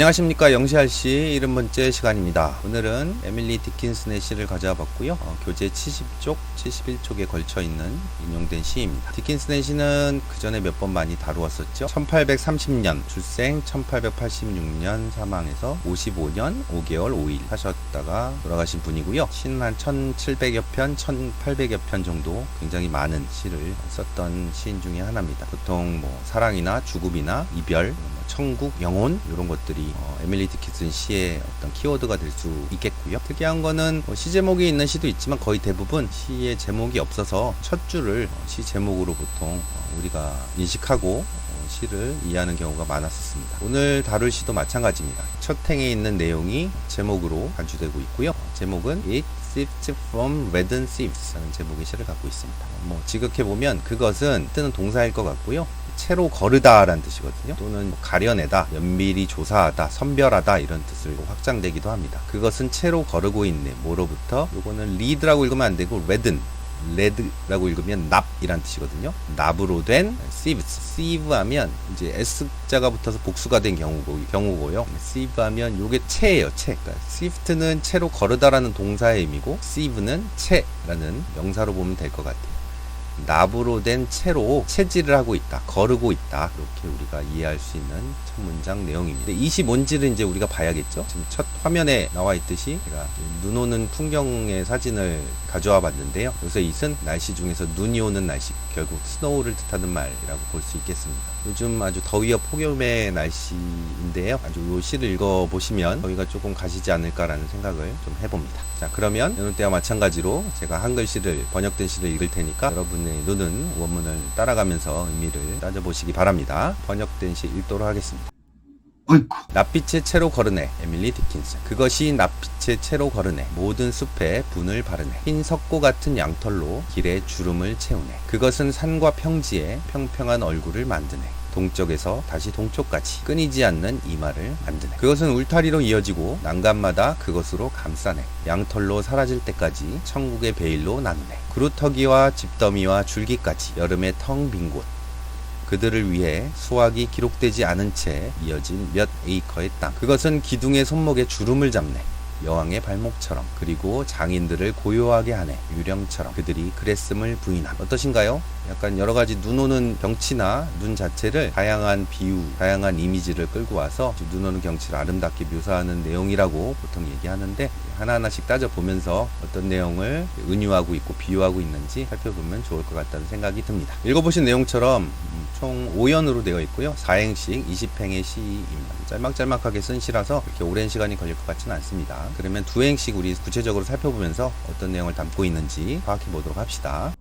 안녕하십니까, 영시할시 70번째 시간입니다. 오늘은 에밀리 디킨슨의 시를 가져와 봤고요. 교재 70쪽, 71쪽에 걸쳐 있는 인용된 시입니다. 디킨슨의 시는 그 전에 몇 번 많이 다루었었죠. 1830년 출생, 1886년 사망해서 55년 5개월 5일 하셨다가 돌아가신 분이고요. 시는 한 1700여 편, 1800여 편 정도 굉장히 많은 시를 썼던 시인 중에 하나입니다. 보통 뭐 사랑이나 죽음이나 이별, 천국, 영혼 이런 것들이 에밀리 디킨슨 시의 어떤 키워드가 될 수 있겠고요. 특이한 거는 시 제목이 있는 시도 있지만 거의 대부분 시의 제목이 없어서 첫 줄을 시 제목으로 보통 우리가 인식하고 시를 이해하는 경우가 많았었습니다. 오늘 다룰 시도 마찬가지입니다. 첫 행에 있는 내용이 제목으로 간주되고 있고요. 제목은 It Sifts from Leaden Sieves 라는 제목의 시를 갖고 있습니다. 지극해보면 그것은 뜨는 동사일 것 같고요. 채로 거르다 라는 뜻이거든요. 또는 가려내다, 면밀히 조사하다, 선별하다 이런 뜻으로 확장되기도 합니다. 그것은 채로 거르고 있네. 뭐로부터? 요거는 lead라고 읽으면 안 되고 lead라고 읽으면 납이란 뜻이거든요. 납으로 된 sieves. sieve 하면 이제 s자가 붙어서 복수가 된 경우고요. sieve 하면 요게 채예요. 채. 그러니까 sift는 채로 거르다라는 동사의 의미고 sieve는 채라는 명사로 보면 될 것 같아요. 납으로 된 채로 채질을 하고 있다, 거르고 있다, 이렇게 우리가 이해할 수 있는 첫 문장 내용입니다. 이 시 뭔지를 이제 우리가 봐야겠죠. 지금 첫 화면에 나와 있듯이 제가 눈 오는 풍경의 사진을 가져와 봤는데요. 여기서 it은 날씨 중에서 눈이 오는 날씨, 결국 스노우를 뜻하는 말이라고 볼 수 있겠습니다. 요즘 아주 더위와 폭염의 날씨인데요. 아주 이 시를 읽어보시면 더위가 조금 가시지 않을까라는 생각을 좀 해봅니다. 자, 그러면 여느 때와 마찬가지로 제가 한글시를, 번역된 시를 읽을 테니까 여러분의 눈은 원문을 따라가면서 의미를 따져보시기 바랍니다. 번역된 시 읽도록 하겠습니다. 낯빛의 채로 거르네. 에밀리 디킨슨. 그것이 낯빛의 채로 거르네. 모든 숲에 분을 바르네. 흰 석고 같은 양털로 길에 주름을 채우네. 그것은 산과 평지에 평평한 얼굴을 만드네. 동쪽에서 다시 동쪽까지 끊이지 않는 이마를 만드네. 그것은 울타리로 이어지고 난간마다 그것으로 감싸네. 양털로 사라질 때까지 천국의 베일로 나누네. 그루터기와 집더미와 줄기까지 여름의 텅 빈 곳, 그들을 위해 수확이 기록되지 않은 채 이어진 몇 에이커의 땅. 그것은 기둥의 손목에 주름을 잡네. 여왕의 발목처럼. 그리고 장인들을 고요하게 하네. 유령처럼. 그들이 그랬음을 부인함. 어떠신가요? 약간 여러가지 눈 오는 경치나 눈 자체를 다양한 비유, 다양한 이미지를 끌고 와서 눈 오는 경치를 아름답게 묘사하는 내용이라고 보통 얘기하는데, 하나하나씩 따져보면서 어떤 내용을 은유하고 있고 비유하고 있는지 살펴보면 좋을 것 같다는 생각이 듭니다. 읽어보신 내용처럼 총 5연으로 되어 있고요. 4행씩 20행의 시입니다. 짤막짤막하게 쓴 시라서 그렇게 오랜 시간이 걸릴 것 같지는 않습니다. 그러면 2행씩 우리 구체적으로 살펴보면서 어떤 내용을 담고 있는지 파악해 보도록 합시다.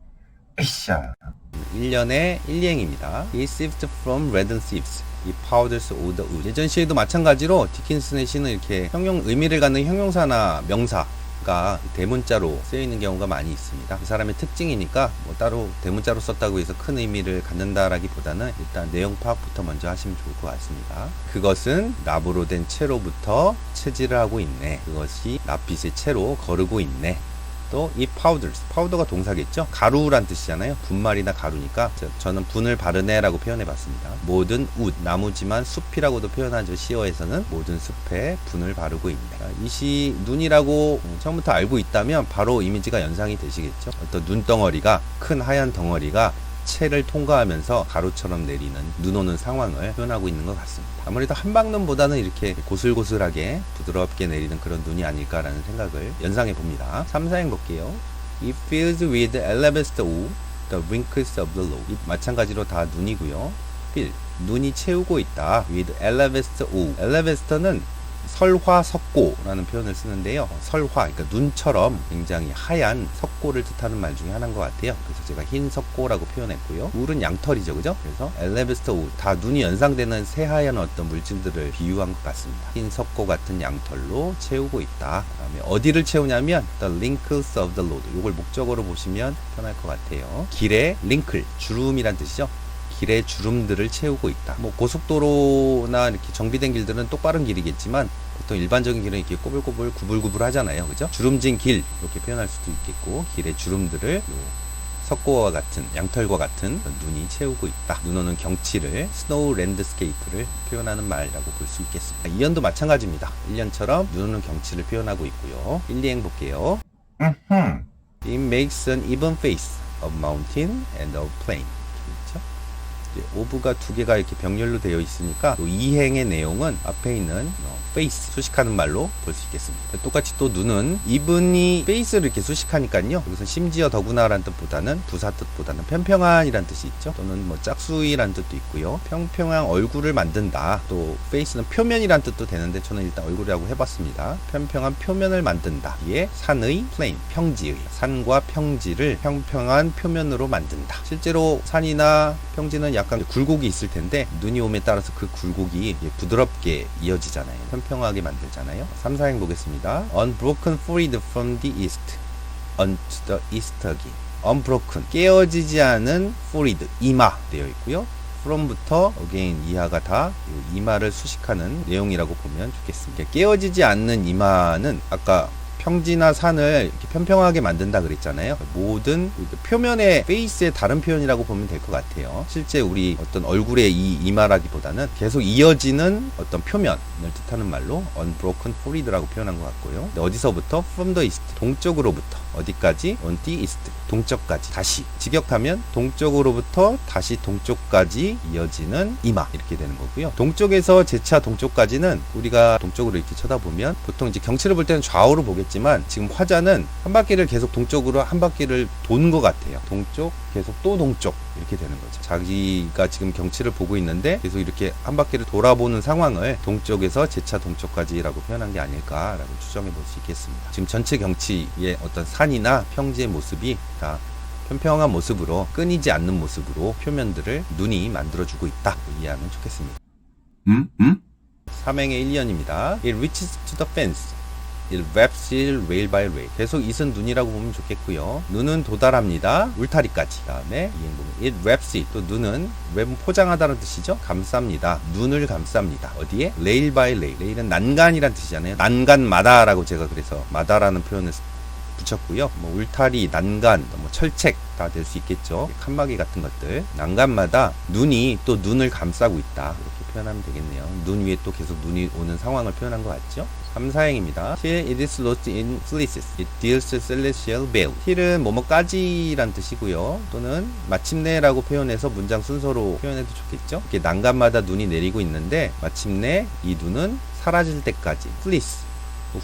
1년의 1행입니다. He sifts from leaden sieves. He powders all the wood. 예전 시에도 마찬가지로 디킨슨의 시는 이렇게 의미를 갖는 형용사나 명사가 대문자로 쓰여 있는 경우가 많이 있습니다. 그 사람의 특징이니까 따로 대문자로 썼다고 해서 큰 의미를 갖는다라기보다는 일단 내용 파악부터 먼저 하시면 좋을 것 같습니다. 그것은 납으로 된 채로부터 채질을 하고 있네. 그것이 납빛의 채로 거르고 있네. 또 이 powders, 파우더가 동사겠죠? 가루란 뜻이잖아요. 분말이나 가루니까 저는 분을 바르네 라고 표현해 봤습니다. 모든 웃, 나무지만 숲이라고도 표현하죠. 시어에서는 모든 숲에 분을 바르고 있네. 이 시 눈이라고 처음부터 알고 있다면 바로 이미지가 연상이 되시겠죠? 어떤 눈덩어리가, 큰 하얀 덩어리가 채를 통과하면서 가루처럼 내리는 눈 오는 상황을 표현하고 있는 것 같습니다. 아무래도 한방눈보다는 이렇게 고슬고슬하게 부드럽게 내리는 그런 눈이 아닐까라는 생각을 연상해 봅니다. 3, 4행 볼게요. It fills with alabaster wool the wrinkles of the road. 마찬가지로 다 눈이고요. fill, 눈이 채우고 있다. with alabaster wool. alabaster는 설화, 석고라는 표현을 쓰는데요. 설화, 그러니까 눈처럼 굉장히 하얀 석고를 뜻하는 말 중에 하나인 것 같아요. 그래서 제가 흰 석고라고 표현했고요. 울은 양털이죠, 그죠? 그래서 엘레베스터 울, 다 눈이 연상되는 새하얀 어떤 물질들을 비유한 것 같습니다. 흰 석고 같은 양털로 채우고 있다. 그다음에 어디를 채우냐면 the wrinkles of the road. 이걸 목적어로 보시면 편할 것 같아요. 길의 wrinkle, 주름이란 뜻이죠. 길의 주름들을 채우고 있다. 고속도로나 이렇게 정비된 길들은 똑바른 길이겠지만 보통 일반적인 길은 이렇게 꼬불꼬불 구불구불 하잖아요. 그죠? 주름진 길 이렇게 표현할 수도 있겠고, 길의 주름들을 석고와 같은 양털과 같은 눈이 채우고 있다. 눈 오는 경치를 스노우 랜드스케이프를 표현하는 말이라고 볼 수 있겠습니다. 2년도 마찬가지입니다. 1년처럼 눈 오는 경치를 표현하고 있고요. 1, 2행 볼게요. It makes an even face of mountain and of plain. 오브가 두 개가 이렇게 병렬로 되어 있으니까 이 행의 내용은 앞에 있는 face 수식하는 말로 볼 수 있겠습니다. 똑같이 또 눈은 이분이 face를 이렇게 수식하니까요. 여기서 심지어 더구나라는 뜻보다는 부사 뜻보다는 평평한이란 뜻이 있죠. 또는 뭐 짝수이란 뜻도 있고요. 평평한 얼굴을 만든다. 또 face는 표면이란 뜻도 되는데 저는 일단 얼굴이라고 해봤습니다. 평평한 표면을 만든다. 이에 산의 plain 평지의 산과 평지를 평평한 표면으로 만든다. 실제로 산이나 평지는 약간 굴곡이 있을 텐데 눈이 옴에 따라서 그 굴곡이 부드럽게 이어지잖아요. 평평하게 만들잖아요. 3, 4행 보겠습니다. Unbroken freed from the east unto the east again. Unbroken 깨어지지 않은 freed 이마 되어 있고요. from부터 again 이하가 다 이마를 수식하는 내용이라고 보면 좋겠습니다. 깨어지지 않는 이마는 아까 평지나 산을 이렇게 평평하게 만든다 그랬잖아요. 모든 표면의 페이스의 다른 표현이라고 보면 될 것 같아요. 실제 우리 어떤 얼굴의 이 이마라기보다는 계속 이어지는 어떤 표면을 뜻하는 말로 unbroken freed라고 표현한 것 같고요. 어디서부터? from the east 동쪽으로부터 어디까지? on the east 동쪽까지 다시 직역하면 동쪽으로부터 다시 동쪽까지 이어지는 이마 이렇게 되는 거고요. 동쪽에서 재차 동쪽까지는 우리가 동쪽으로 이렇게 쳐다보면 보통 이제 경치를 볼 때는 좌우로 보겠지만 지금 화자는 한 바퀴를 계속 동쪽으로 한 바퀴를 도는 것 같아요. 동쪽 계속 또 동쪽 이렇게 되는 거죠. 자기가 지금 경치를 보고 있는데 계속 이렇게 한 바퀴를 돌아보는 상황을 동쪽에서 재차 동쪽까지라고 표현한 게 아닐까라고 추정해 볼 수 있겠습니다. 지금 전체 경치의 어떤 산이나 평지의 모습이 다 평평한 모습으로 끊이지 않는 모습으로 표면들을 눈이 만들어주고 있다 이해하면 좋겠습니다. 3행의 1년입니다. It reaches to the fence. It wraps it rail by rail. 계속 it은 눈이라고 보면 좋겠고요. 눈은 도달합니다. 울타리까지. 다음에 이행 보면 it wraps it. 또 눈은 wrap은 포장하다는 뜻이죠. 감쌉니다. 눈을 감쌉니다. 어디에? rail by rail. rail은 난간이란 뜻이잖아요. 난간마다라고 제가 그래서 마다라는 표현을 붙였고요. 뭐 울타리, 난간, 뭐 철책 다 될 수 있겠죠. 칸막이 같은 것들. 난간마다 눈이 또 눈을 감싸고 있다. 이렇게 표현하면 되겠네요. 눈 위에 또 계속 눈이 오는 상황을 표현한 것 같죠. 3, 4행입니다. Till it is lost in fleeces. It deals celestial veil. till은 뭐뭐까지란 뜻이고요. 또는 마침내라고 표현해서 문장 순서로 표현해도 좋겠죠. 이렇게 난간마다 눈이 내리고 있는데 마침내 이 눈은 사라질 때까지. fleece.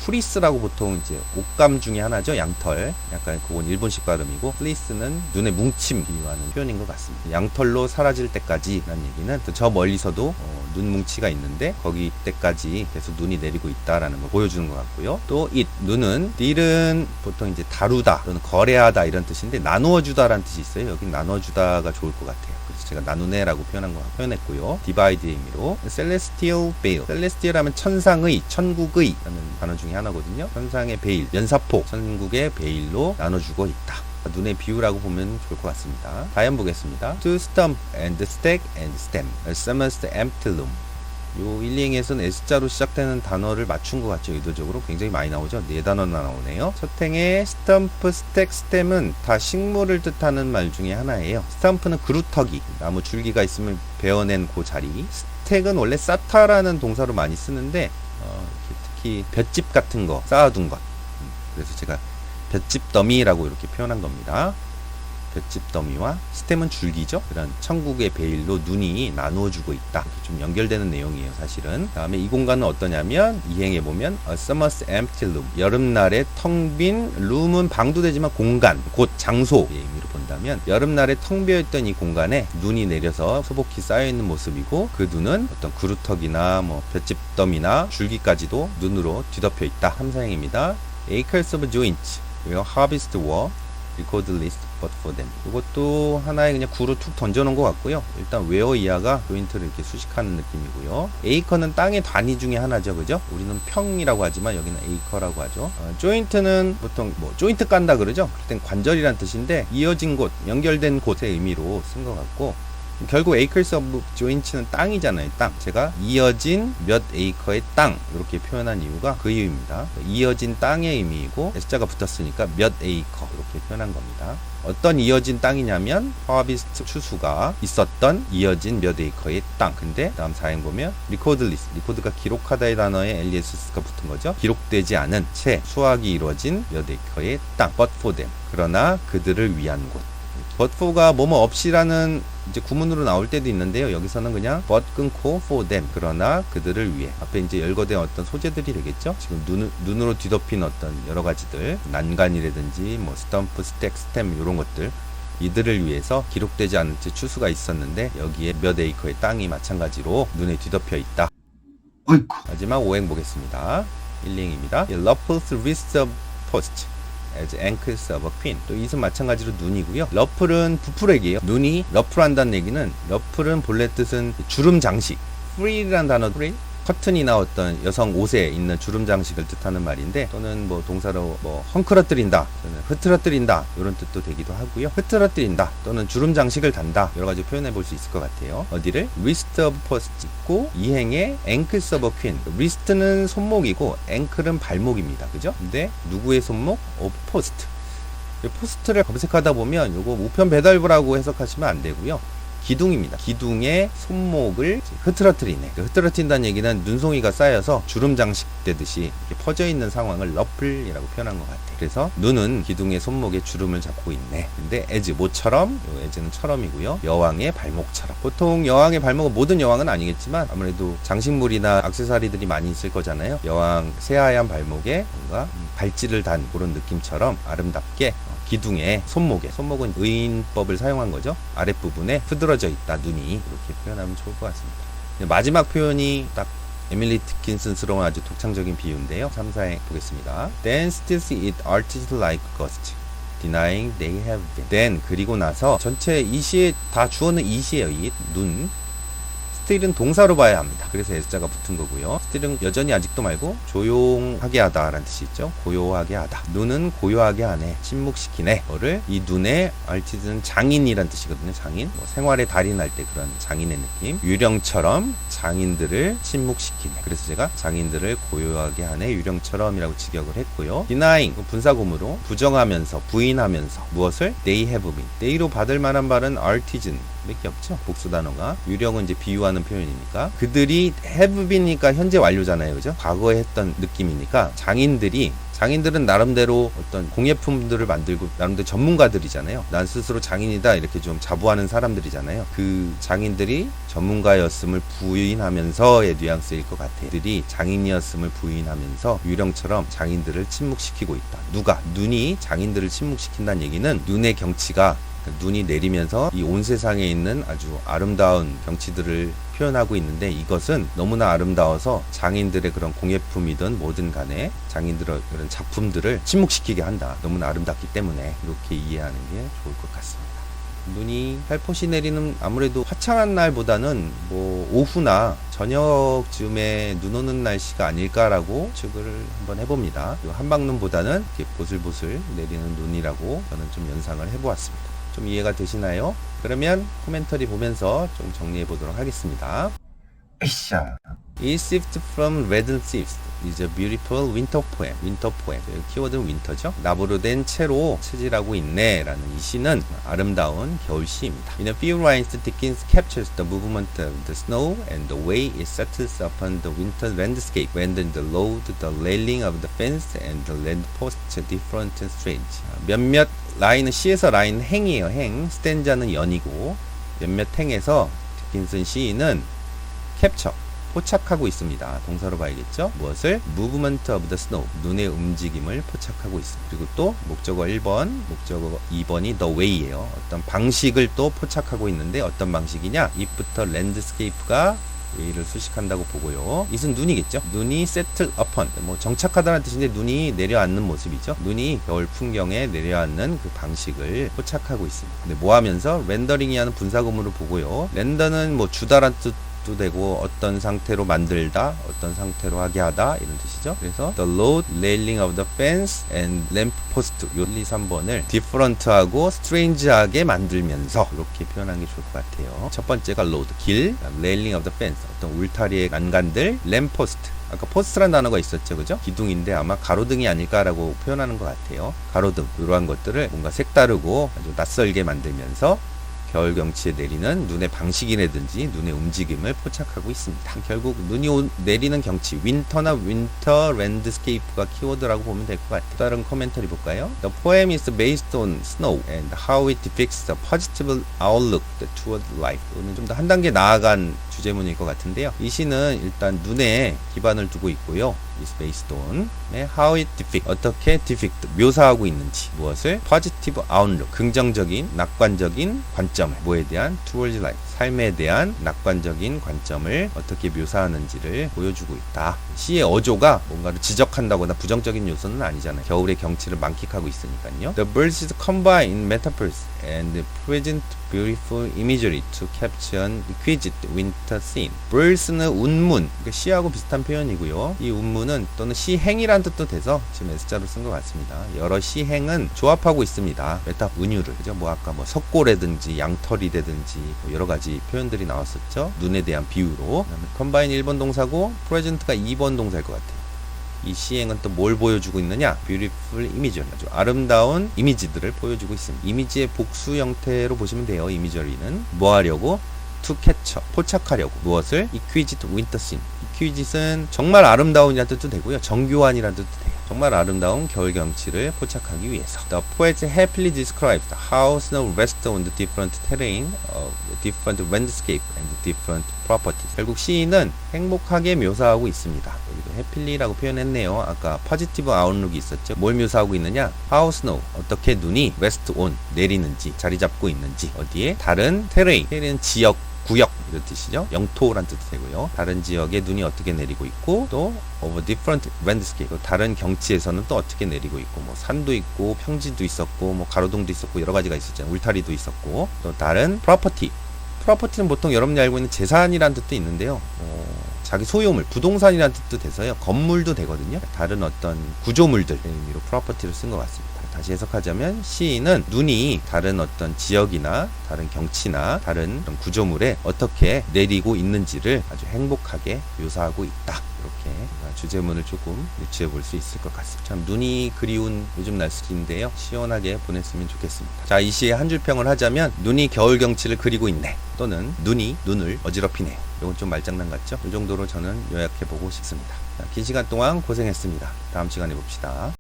후리스라고 보통 이제 옷감 중에 하나죠. 양털. 약간 그건 일본식 발음이고 플리스는 눈의 뭉침 비유하는 표현인 것 같습니다. 양털로 사라질 때까지라는 얘기는 저 멀리서도 눈 뭉치가 있는데 거기 때까지 계속 눈이 내리고 있다라는 걸 보여주는 것 같고요. 또 it 눈은 딜은 보통 이제 다루다 또는 거래하다 이런 뜻인데 나누어 주다라는 뜻이 있어요. 여기 나눠 주다가 좋을 것 같아요. 제가 나누네라고 표현했고요. 디바이드의 의미로 celestial veil. celestial 하면 천상의, 천국의 라는 단어 중에 하나거든요. 천상의 베일, 연사포, 천국의 베일로 나눠주고 있다. 눈의 비유라고 보면 좋을 것 같습니다. 다음 보겠습니다. To stump and stack and stem. Summons empty loom. 요 1, 2행에서는 S자로 시작되는 단어를 맞춘 것 같죠. 의도적으로 굉장히 많이 나오죠. 4단어나 나오네요. 첫 행의 스탬프, 스택, 스템은 다 식물을 뜻하는 말 중에 하나예요. 스탬프는 그루터기, 나무 줄기가 있으면 베어낸 그 자리. 스택은 원래 쌓다라는 동사로 많이 쓰는데 특히 볏짚 같은 거 쌓아둔 것. 그래서 제가 볏짚 더미라고 이렇게 표현한 겁니다. 볏짚 더미와 스템은 줄기죠. 그런 천국의 베일로 눈이 나누어주고 있다. 이렇게 좀 연결되는 내용이에요, 사실은. 다음에 이 공간은 어떠냐면 이행에 보면 A summer's empty room. 여름날에 텅 빈 룸은 방도 되지만 공간, 곳, 장소의 의미로 본다면 여름날에 텅 비어있던 이 공간에 눈이 내려서 소복히 쌓여있는 모습이고 그 눈은 어떤 그루터기나 뭐 볏짚 더미나 줄기까지도 눈으로 뒤덮여 있다. 3사행입니다. Acres of joints will harvest war. record list but for them. 이것도 하나의 그냥 구로 툭 던져놓은 것 같고요. 일단 웨어 이하가 조인트를 이렇게 수식하는 느낌이고요. 에이커는 땅의 단위 중에 하나죠, 그죠? 우리는 평이라고 하지만 여기는 에이커라고 하죠. 조인트는 보통 뭐 조인트 깐다 그러죠. 그럴 땐 관절이란 뜻인데 이어진 곳, 연결된 곳의 의미로 쓴 것 같고 결국 acres of joints는 땅이잖아요. 땅. 제가 이어진 몇 에이커의 땅 이렇게 표현한 이유가 그 이유입니다. 이어진 땅의 의미이고 S자가 붙었으니까 몇 에이커 이렇게 표현한 겁니다. 어떤 이어진 땅이냐면 하비스트 추수가 있었던 이어진 몇 에이커의 땅. 근데 다음 사행 보면 리코드리스, 리코드가 기록하다의 단어에 LESS가 붙은 거죠. 기록되지 않은 채 수확이 이루어진 몇 에이커의 땅. But for them. 그러나 그들을 위한 곳. but for가 뭐뭐 없이라는 이제 구문으로 나올 때도 있는데요. 여기서는 그냥 but 끊고 for them. 그러나 그들을 위해. 앞에 이제 열거된 어떤 소재들이 되겠죠. 지금 눈으로 뒤덮인 어떤 여러 가지들, 난간이라든지 뭐 스탬프, 스택, 스템 이런 것들. 이들을 위해서 기록되지 않은 채 추수가 있었는데 여기에 몇 에이커의 땅이 마찬가지로 눈에 뒤덮여 있다. 어이쿠. 마지막 오행 보겠습니다. 1행입니다. Ruffles wrist of post as ankles of a queen. 또 이것은 마찬가지로 눈이고요. 러플은 부풀액이에요. 눈이 러플한다는 얘기는, 러플은 본래 뜻은 주름 장식. 프릴이라는 단어, 프릴? 커튼이나 어떤 여성 옷에 있는 주름 장식을 뜻하는 말인데, 또는 뭐 동사로 뭐 헝클어뜨린다, 또는 흐트러뜨린다 이런 뜻도 되기도 하고요. 흐트러뜨린다 또는 주름 장식을 단다 여러 가지 표현해 볼 수 있을 것 같아요. 어디를? wrist of post 있고 2행에 ankles of a queen. wrist는 손목이고 ankle은 발목입니다. 그죠? 근데 누구의 손목? of post. 포스트를 검색하다 보면 요거 우편 배달부라고 해석하시면 안 되고요. 기둥입니다. 기둥의 손목을 흐트러뜨리네. 흐트러뜨린다는 얘기는 눈송이가 쌓여서 주름 장식되듯이 이렇게 퍼져 있는 상황을 러플이라고 표현한 것 같아요. 그래서 눈은 기둥의 손목에 주름을 잡고 있네. 근데 as 모처럼, as는 처럼이고요. 여왕의 발목처럼. 보통 여왕의 발목은, 모든 여왕은 아니겠지만 아무래도 장식물이나 액세서리들이 많이 있을 거잖아요. 여왕 새하얀 발목에 뭔가 발찌를 단 그런 느낌처럼 아름답게 기둥의 손목은 의인법을 사용한 거죠. 아랫부분에 흐드러져 있다, 눈이. 이렇게 표현하면 좋을 것 같습니다. 마지막 표현이 딱 에밀리 디킨슨스러운 아주 독창적인 비유인데요. 3, 4행 보겠습니다. Then still see it artist like ghost, denying they have been. Then 그리고 나서 전체 이 시에 다 주어는 이 시예요. 이 눈. still은 동사로 봐야 합니다. 그래서 S자가 붙은 거고요. still은 여전히 아직도 말고 조용하게 하다 라는 뜻이 있죠. 고요하게 하다. 눈은 고요하게 하네. 침묵시키네. 뭐를? 이 눈의 artist는 장인이란 뜻이거든요. 장인. 뭐 생활의 달인 할 때 그런 장인의 느낌. 유령처럼 장인들을 침묵시키네. 그래서 제가 장인들을 고요하게 하네. 유령처럼이라고 직역을 했고요. denying 분사구무로 부정하면서, 부인하면서 무엇을? they have been. they로 받을 만한 발은 artisan 몇 개 없죠. 복수 단어가. 유령은 이제 비유하는 표현이니까. 그들이 have been이니까 현재 완료잖아요. 그죠? 과거에 했던 느낌이니까 장인들은 나름대로 어떤 공예품들을 만들고 나름대로 전문가들이잖아요. 난 스스로 장인이다 이렇게 좀 자부하는 사람들이잖아요. 그 장인들이 전문가였음을 부인하면서의 뉘앙스일 것 같아요. 그들이 장인이었음을 부인하면서 유령처럼 장인들을 침묵시키고 있다. 누가? 눈이 장인들을 침묵시킨다는 얘기는 눈의 경치가, 눈이 내리면서 이 온 세상에 있는 아주 아름다운 경치들을 표현하고 있는데, 이것은 너무나 아름다워서 장인들의 그런 공예품이든 뭐든 간에 장인들의 그런 작품들을 침묵시키게 한다. 너무나 아름답기 때문에 이렇게 이해하는 게 좋을 것 같습니다. 눈이 살포시 내리는 아무래도 화창한 날보다는 뭐 오후나 저녁쯤에 눈 오는 날씨가 아닐까라고 추측을 한번 해봅니다. 한방눈보다는 이렇게 보슬보슬 내리는 눈이라고 저는 좀 연상을 해보았습니다. 좀 이해가 되시나요? 그러면 코멘터리 보면서 좀 정리해 보도록 하겠습니다. 으쌰. It shifts from red leaves is a beautiful winter poem. winter poem. 키워드는 winter죠. 나무로 된 채로 체질하고 있네 라는 이 시는 아름다운 겨울 시입니다. In a few lines, Dickens captures the movement of the snow and the way it settles upon the winter landscape when the road, the railing of the fence and the lampposts different and strange. 몇몇 라인은 시에서 라인 행이에요. 행. 스탠자는 연이고, 몇몇 행에서 디킨슨 시인은 캡처, 포착하고 있습니다. 동사로 봐야겠죠. 무엇을? Movement of the snow, 눈의 움직임을 포착하고 있습니다. 그리고 또 목적어 1번, 목적어 2번이 the way예요. 어떤 방식을 또 포착하고 있는데 어떤 방식이냐? it부터 landscape가 way를 수식한다고 보고요. it은 눈이겠죠. 눈이 settle upon, 뭐 정착하다는 뜻인데 눈이 내려앉는 모습이죠. 눈이 겨울 풍경에 내려앉는 그 방식을 포착하고 있습니다. 근데 뭐 하면서? 렌더링이 하는 분사구문을 보고요. 렌더는 뭐 주다란 뜻 뜻도 되고 어떤 상태로 만들다, 어떤 상태로 하게 하다 이런 뜻이죠. 그래서 the load, railing of the fence and lamp post 요 1, 2, 3번을 different하고 strange하게 만들면서 이렇게 표현하는 게 좋을 것 같아요. 첫 번째가 load, 길, railing of the fence, 어떤 울타리의 난간들, lamp post, 아까 포스트라는 단어가 있었죠, 그죠? 기둥인데 아마 가로등이 아닐까라고 표현하는 것 같아요. 가로등 이러한 것들을 뭔가 색다르고 아주 낯설게 만들면서 겨울 경치에 내리는 눈의 방식이라든지 눈의 움직임을 포착하고 있습니다. 결국 눈이 내리는 경치, 윈터나 윈터 랜드스케이프가 키워드라고 보면 될 것 같아요. 다른 코멘터리 볼까요? The poem is based on snow and how it depicts the positive outlook toward life. 이거는 좀 더 한 단계 나아간 주제문일 것 같은데요. 이 시는 일단 눈에 기반을 두고 있고요. is based on how it depict, 어떻게 depict, 묘사하고 있는지, 무엇을 positive outlook, 긍정적인, 낙관적인 관점을, 뭐에 대한 towards life, 삶에 대한 낙관적인 관점을 어떻게 묘사하는지를 보여주고 있다. 시의 어조가 뭔가를 지적한다거나 부정적인 요소는 아니잖아요. 겨울의 경치를 만끽하고 있으니까요. The birds combine metaphors and present beautiful imagery to capture an exquisite winter scene. birds는 운문, 그러니까 시하고 비슷한 표현이고요. 이 운문은 또는 시행이란 뜻도 돼서 지금 S자로 쓴 것 같습니다. 여러 시행은 조합하고 있습니다. 메타 은유를, 그죠? 뭐 아까 뭐 석고라든지 양털이라든지 뭐 여러 가지 표현들이 나왔었죠. 눈에 대한 비유로. 그다음에 combine 1번 동사고 present가 2번 동사일 것 같아요. 이 시행은 또 뭘 보여주고 있느냐? beautiful imagery, 아주 아름다운 이미지들을 보여주고 있습니다. 이미지의 복수 형태로 보시면 돼요. 이미저리는 뭐 하려고? to capture, 포착하려고. 무엇을? exquisite winter scene. exquisite은 정말 아름다운이라는 뜻도 되고요. 정교한이라는 뜻도 돼요. 정말 아름다운 겨울 경치를 포착하기 위해서. The poet happily describes how snow rests on the different terrain of different landscape and different properties. 결국 시인은 행복하게 묘사하고 있습니다. 여기도 happy라고 표현했네요. 아까 positive outlook이 있었죠. 뭘 묘사하고 있느냐? How snow, 어떻게 눈이 rest on, 내리는지, 자리 잡고 있는지, 어디에? 다른 terrain, terrain 지역, 구역 이런 뜻이죠. 영토란 뜻이 되고요. 다른 지역에 눈이 어떻게 내리고 있고, 또 over different landscape, 다른 경치에서는 또 어떻게 내리고 있고, 뭐 산도 있고 평지도 있었고 뭐 가로등도 있었고 여러 가지가 있었잖아요. 울타리도 있었고, 또 다른 property. 프로퍼티는 보통 여러분이 알고 있는 재산이라는 뜻도 있는데요. 자기 소유물, 부동산이라는 뜻도 돼서요. 건물도 되거든요. 다른 어떤 구조물들 의미로 프로퍼티를 쓴 것 같습니다. 다시 해석하자면 시인은 눈이 다른 어떤 지역이나 다른 경치나 다른 구조물에 어떻게 내리고 있는지를 아주 행복하게 묘사하고 있다. 이렇게 주제문을 조금 유추해 볼 수 있을 것 같습니다. 참 눈이 그리운 요즘 날씨인데요. 시원하게 보냈으면 좋겠습니다. 자, 이 시의 한 줄 평을 하자면 눈이 겨울 경치를 그리고 있네. 또는 눈이 눈을 어지럽히네요. 이건 좀 말장난 같죠? 이 정도로 저는 요약해 보고 싶습니다. 자, 긴 시간 동안 고생했습니다. 다음 시간에 봅시다.